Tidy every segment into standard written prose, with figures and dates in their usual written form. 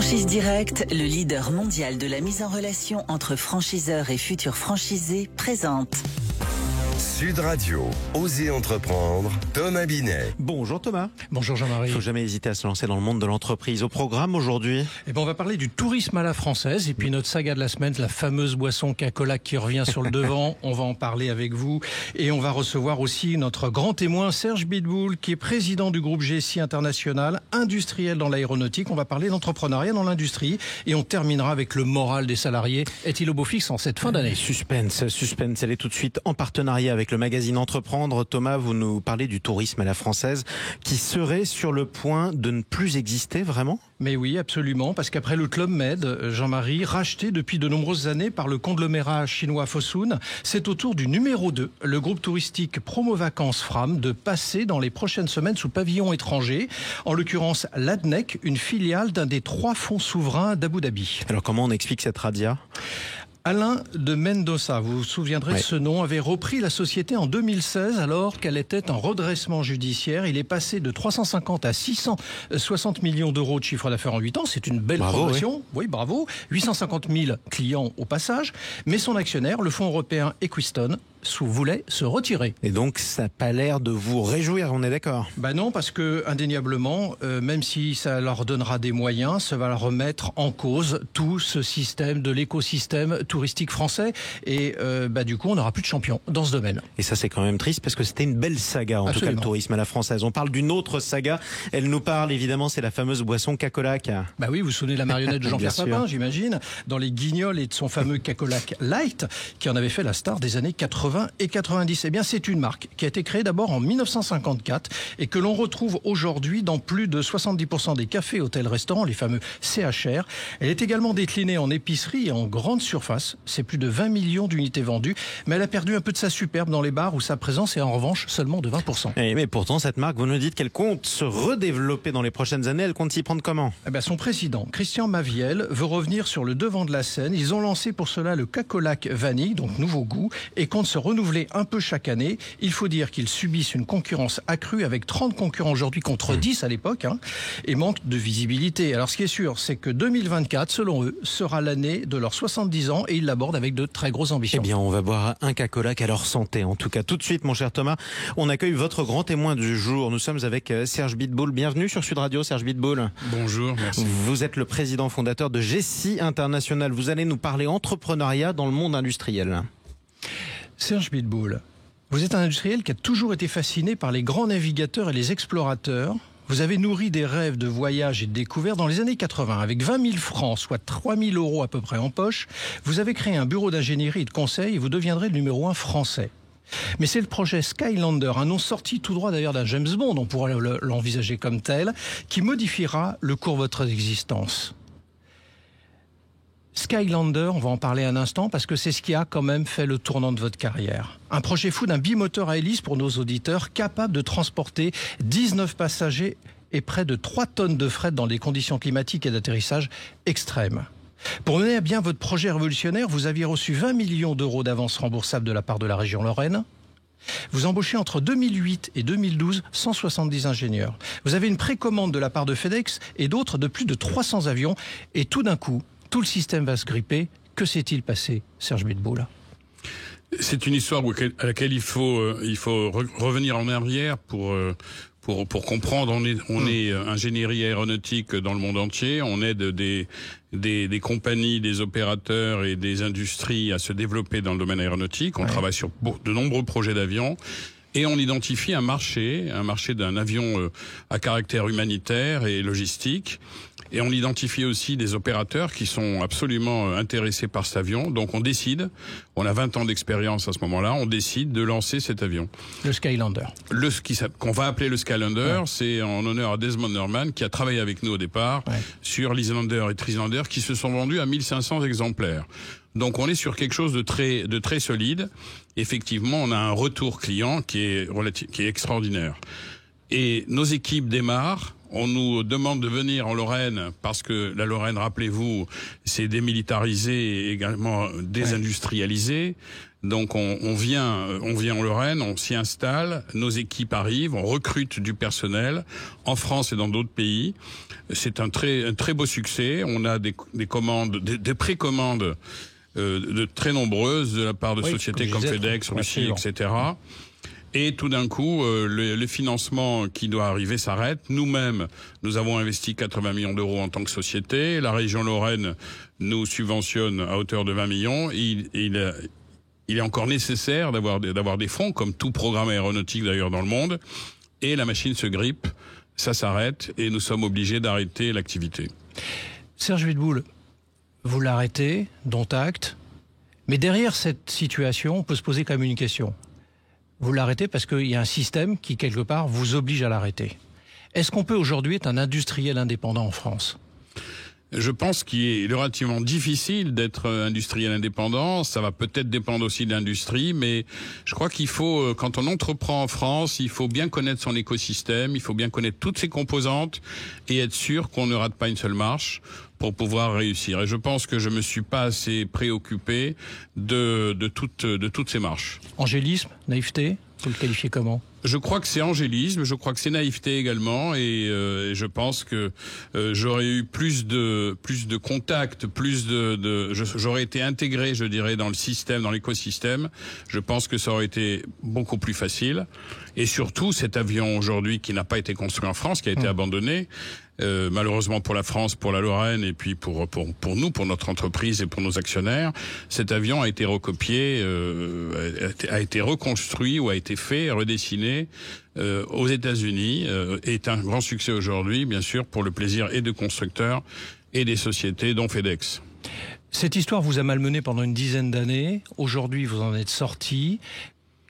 Franchise Direct, le leader mondial de la mise en relation entre franchiseurs et futurs franchisés, présente Sud Radio, Osez entreprendre, Thomas Binet. Bonjour Thomas. Bonjour Jean-Marie. Il ne faut jamais hésiter à se lancer dans le monde de l'entreprise. Au programme aujourd'hui, on va parler du tourisme à la française et puis notre saga de la semaine, la fameuse boisson Coca-Cola qui revient sur le devant. On va en parler avec vous et on va recevoir aussi notre grand témoin Serge Bitbull qui est président du groupe GSI International, industriel dans l'aéronautique. On va parler d'entrepreneuriat dans l'industrie et on terminera avec le moral des salariés. Est-il au beau fixe en cette fin d'année? Suspense. Elle est tout de suite en partenariat avec le magazine Entreprendre. Thomas, vous nous parlez du tourisme à la française qui serait sur le point de ne plus exister vraiment? Mais oui, absolument, parce qu'après le Club Med, Jean-Marie, racheté depuis de nombreuses années par le conglomérat chinois Fosun, c'est au tour du numéro 2, le groupe touristique Promo Vacances Fram, de passer dans les prochaines semaines sous pavillon étranger, en l'occurrence l'ADNEC, une filiale d'un des 3 fonds souverains d'Abu Dhabi. Alors comment on explique cette radia? Alain de Mendoza, vous vous souviendrez de ce nom, avait repris la société en 2016 alors qu'elle était en redressement judiciaire. Il est passé de 350 à 660 millions d'euros de chiffre d'affaires en 8 ans. C'est une belle progression. Oui, bravo. 850 000 clients au passage. Mais son actionnaire, le fonds européen Equistone, voulait se retirer. Et donc ça n'a pas l'air de vous réjouir, on est d'accord? Non, parce que indéniablement, même si ça leur donnera des moyens, ça va leur remettre en cause tout ce système de l'écosystème touristique français. Et du coup, on n'aura plus de champions dans ce domaine. Et ça, c'est quand même triste parce que c'était une belle saga, en tout cas le tourisme à la française. On parle d'une autre saga. Elle nous parle évidemment, c'est la fameuse boisson Cacolac. Oui, vous vous souvenez de la marionnette de Jean-Pierre Papin, j'imagine, dans les Guignols et de son fameux Cacolac Light, qui en avait fait la star des années 80 et 90. Eh bien, c'est une marque qui a été créée d'abord en 1954 et que l'on retrouve aujourd'hui dans plus de 70% des cafés, hôtels, restaurants, les fameux CHR. Elle est également déclinée en épicerie et en grande surface. C'est plus de 20 millions d'unités vendues, mais elle a perdu un peu de sa superbe dans les bars où sa présence est en revanche seulement de 20%. Mais pourtant, cette marque, vous nous dites qu'elle compte se redévelopper dans les prochaines années. Elle compte s'y prendre comment? Son président, Christian Maviel, veut revenir sur le devant de la scène. Ils ont lancé pour cela le Cacolac Vanille, donc nouveau goût, et comptent se renouveler un peu chaque année. Il faut dire qu'ils subissent une concurrence accrue avec 30 concurrents aujourd'hui contre 10 à l'époque, et manque de visibilité. Alors ce qui est sûr, c'est que 2024, selon eux, sera l'année de leurs 70 ans et ils l'abordent avec de très grosses ambitions. Eh bien, on va boire un Cacolac à leur santé. En tout cas, tout de suite, mon cher Thomas, on accueille votre grand témoin du jour. Nous sommes avec Serge Bitbull. Bienvenue sur Sud Radio, Serge Bitbull. Bonjour, merci. Vous êtes le président fondateur de GSI International. Vous allez nous parler entrepreneuriat dans le monde industriel. Serge Bitbull, vous êtes un industriel qui a toujours été fasciné par les grands navigateurs et les explorateurs. Vous avez nourri des rêves de voyage et de découverte dans les années 80. Avec 20 000 francs, soit 3 000 euros à peu près en poche, vous avez créé un bureau d'ingénierie et de conseil et vous deviendrez le numéro 1 français. Mais c'est le projet Skylander, un nom sorti tout droit d'ailleurs d'un James Bond, on pourrait l'envisager comme tel, qui modifiera le cours de votre existence. Skylander, on va en parler un instant parce que c'est ce qui a quand même fait le tournant de votre carrière. Un projet fou d'un bimoteur à hélice pour nos auditeurs, capable de transporter 19 passagers et près de 3 tonnes de fret dans des conditions climatiques et d'atterrissage extrêmes. Pour mener à bien votre projet révolutionnaire, vous aviez reçu 20 millions d'euros d'avance remboursable de la part de la région Lorraine. Vous embauchez entre 2008 et 2012 170 ingénieurs. Vous avez une précommande de la part de FedEx et d'autres de plus de 300 avions. Et tout d'un coup, tout le système va se gripper. Que s'est-il passé, Serge Bitbull? C'est une histoire à laquelle il faut revenir en arrière pour comprendre. On est ingénierie aéronautique dans le monde entier. On aide des compagnies, des opérateurs et des industries à se développer dans le domaine aéronautique. On travaille sur de nombreux projets d'avions. Et on identifie un marché d'un avion à caractère humanitaire et logistique. Et on identifie aussi des opérateurs qui sont absolument intéressés par cet avion. Donc on décide, on a 20 ans d'expérience à ce moment-là, on décide de lancer cet avion. Le Skylander. Qu'on va appeler le Skylander, c'est en honneur à Desmond Norman qui a travaillé avec nous au départ sur l'Islander et Trislander qui se sont vendus à 1500 exemplaires. Donc on est sur quelque chose de très solide. Effectivement, on a un retour client qui est extraordinaire. Et nos équipes démarrent. On nous demande de venir en Lorraine parce que la Lorraine, rappelez-vous, c'est démilitarisé et également désindustrialisé. Donc on vient en Lorraine, on s'y installe, nos équipes arrivent, on recrute du personnel en France et dans d'autres pays. C'est un très beau succès. On a des commandes, des précommandes de très nombreuses de la part de sociétés comme FedEx, Russie, etc. Et tout d'un coup, le financement qui doit arriver s'arrête. Nous-mêmes, nous avons investi 80 millions d'euros en tant que société. La région Lorraine nous subventionne à hauteur de 20 millions. Il est encore nécessaire d'avoir des fonds, comme tout programme aéronautique d'ailleurs dans le monde. Et la machine se grippe, ça s'arrête et nous sommes obligés d'arrêter l'activité. Serge Wittboul, vous l'arrêtez, dont acte. Mais derrière cette situation, on peut se poser quand même une question. Vous l'arrêtez parce qu'il y a un système qui, quelque part, vous oblige à l'arrêter. Est-ce qu'on peut aujourd'hui être un industriel indépendant en France ? Je pense qu'il est relativement difficile d'être industriel indépendant. Ça va peut-être dépendre aussi de l'industrie, mais je crois qu'il faut, quand on entreprend en France, il faut bien connaître son écosystème, il faut bien connaître toutes ses composantes et être sûr qu'on ne rate pas une seule marche pour pouvoir réussir. Et je pense que je me suis pas assez préoccupé de toutes ces marches. Angélisme, naïveté, vous le qualifiez comment ? Je crois que c'est angélisme, je crois que c'est naïveté également, et je pense que j'aurais eu plus de contacts, j'aurais été intégré, je dirais, dans le système, dans l'écosystème. Je pense que ça aurait été beaucoup plus facile. Et surtout, cet avion aujourd'hui qui n'a pas été construit en France, qui a été abandonné, malheureusement pour la France, pour la Lorraine et puis pour nous, pour notre entreprise et pour nos actionnaires, cet avion a été recopié, a été reconstruit ou a été fait, redessiné aux États-Unis, est un grand succès aujourd'hui, bien sûr, pour le plaisir et de constructeurs et des sociétés, dont FedEx. Cette histoire vous a malmené pendant une dizaine d'années. Aujourd'hui, vous en êtes sorti.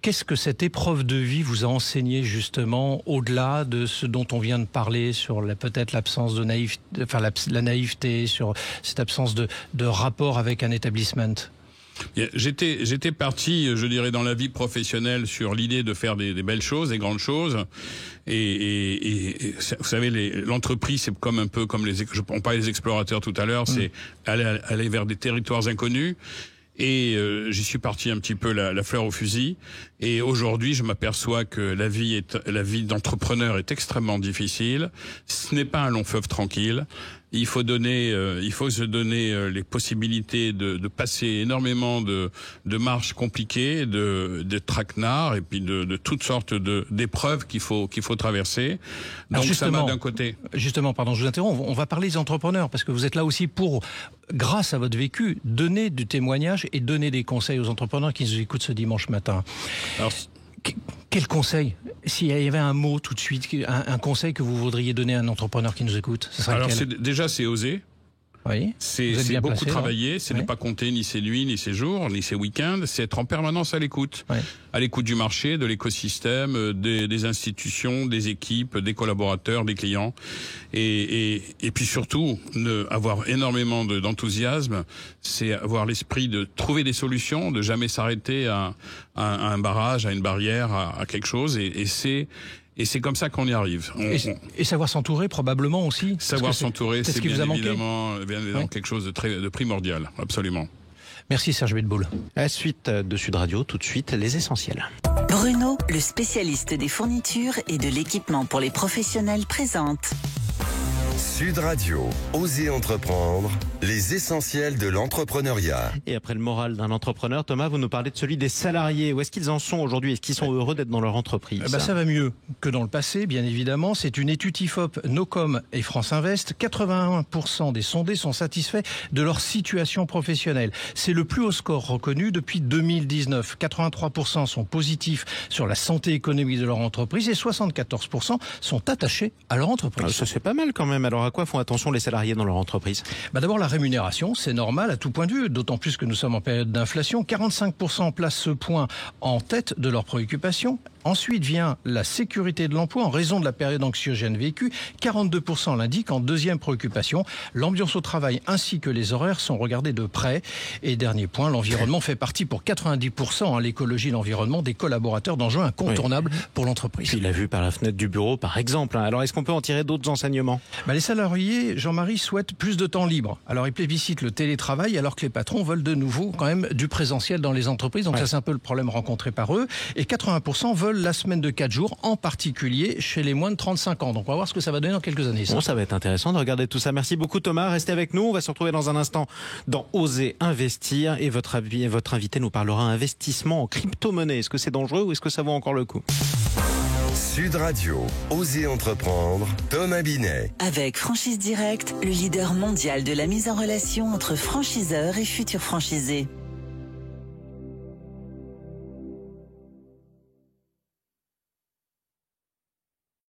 Qu'est-ce que cette épreuve de vie vous a enseigné justement, au-delà de ce dont on vient de parler, sur peut-être l'absence de naïveté, enfin la naïveté, sur cette absence de rapport avec un établissement ? J'étais parti, je dirais, dans la vie professionnelle sur l'idée de faire des belles choses, des grandes choses. Et vous savez, l'entreprise, c'est comme un peu comme on parlait des explorateurs tout à l'heure, c'est aller vers des territoires inconnus. Et j'y suis parti un petit peu la fleur au fusil. Et aujourd'hui, je m'aperçois que la vie d'entrepreneur est extrêmement difficile. Ce n'est pas un long fleuve tranquille. Il faut se donner les possibilités de passer énormément de marches compliquées, de traquenards et puis de toutes sortes d'épreuves qu'il faut traverser. Donc ça m'a d'un côté. Justement, pardon, je vous interromps. On va parler des entrepreneurs parce que vous êtes là aussi pour, grâce à votre vécu, donner du témoignage et donner des conseils aux entrepreneurs qui nous écoutent ce dimanche matin. Alors, quel conseil ? S'il y avait un mot tout de suite, un conseil que vous voudriez donner à un entrepreneur qui nous écoute, ce serait lequel ? Déjà, c'est oser. Oui. C'est beaucoup placé, travailler, c'est ne pas compter ni ses nuits, ni ses jours, ni ses week-ends, c'est être en permanence à l'écoute. Oui. À l'écoute du marché, de l'écosystème, des institutions, des équipes, des collaborateurs, des clients. Et puis surtout, avoir énormément d'enthousiasme, c'est avoir l'esprit de trouver des solutions, de jamais s'arrêter à un barrage, à une barrière, à quelque chose. Et c'est comme ça qu'on y arrive. Et savoir s'entourer probablement aussi. Savoir s'entourer, c'est bien évidemment quelque chose de primordial, absolument. Merci Serge Wittboul. À la suite de Sud Radio, tout de suite, les essentiels. Bruno, le spécialiste des fournitures et de l'équipement pour les professionnels, présente. Sud Radio, Osez entreprendre, les essentiels de l'entrepreneuriat. Et après le moral d'un entrepreneur, Thomas, vous nous parlez de celui des salariés. Où est-ce qu'ils en sont aujourd'hui ? Est-ce qu'ils sont heureux d'être dans leur entreprise ? Ça va mieux que dans le passé, bien évidemment. C'est une étude IFOP, Nocom et France Invest. 81% des sondés sont satisfaits de leur situation professionnelle. C'est le plus haut score reconnu depuis 2019. 83% sont positifs sur la santé économique de leur entreprise et 74% sont attachés à leur entreprise. Ça c'est pas mal quand même. Alors à quoi font attention les salariés dans leur entreprise ? D'abord la rémunération, c'est normal à tout point de vue, d'autant plus que nous sommes en période d'inflation. 45% placent ce point en tête de leurs préoccupations. Ensuite vient la sécurité de l'emploi en raison de la période anxiogène vécue. 42% l'indiquent. En deuxième préoccupation, l'ambiance au travail ainsi que les horaires sont regardés de près. Et dernier point, l'environnement fait partie pour 90%, l'écologie et l'environnement, des collaborateurs d'enjeux incontournables pour l'entreprise. Puis il a vu par la fenêtre du bureau, par exemple. Alors, est-ce qu'on peut en tirer d'autres enseignements ? Les salariés, Jean-Marie, souhaitent plus de temps libre. Alors, ils plébiscitent le télétravail alors que les patrons veulent de nouveau quand même du présentiel dans les entreprises. Donc ça, c'est un peu le problème rencontré par eux. Et 80% veulent la semaine de 4 jours, en particulier chez les moins de 35 ans. Donc on va voir ce que ça va donner dans quelques années. Bon, ça va être intéressant de regarder tout ça. Merci beaucoup Thomas. Restez avec nous. On va se retrouver dans un instant dans Oser investir. Et votre invité nous parlera investissement en crypto-monnaie. Est-ce que c'est dangereux ou est-ce que ça vaut encore le coup ? Sud Radio, Oser entreprendre, Thomas Binet. Avec Franchise Direct, le leader mondial de la mise en relation entre franchiseurs et futurs franchisés.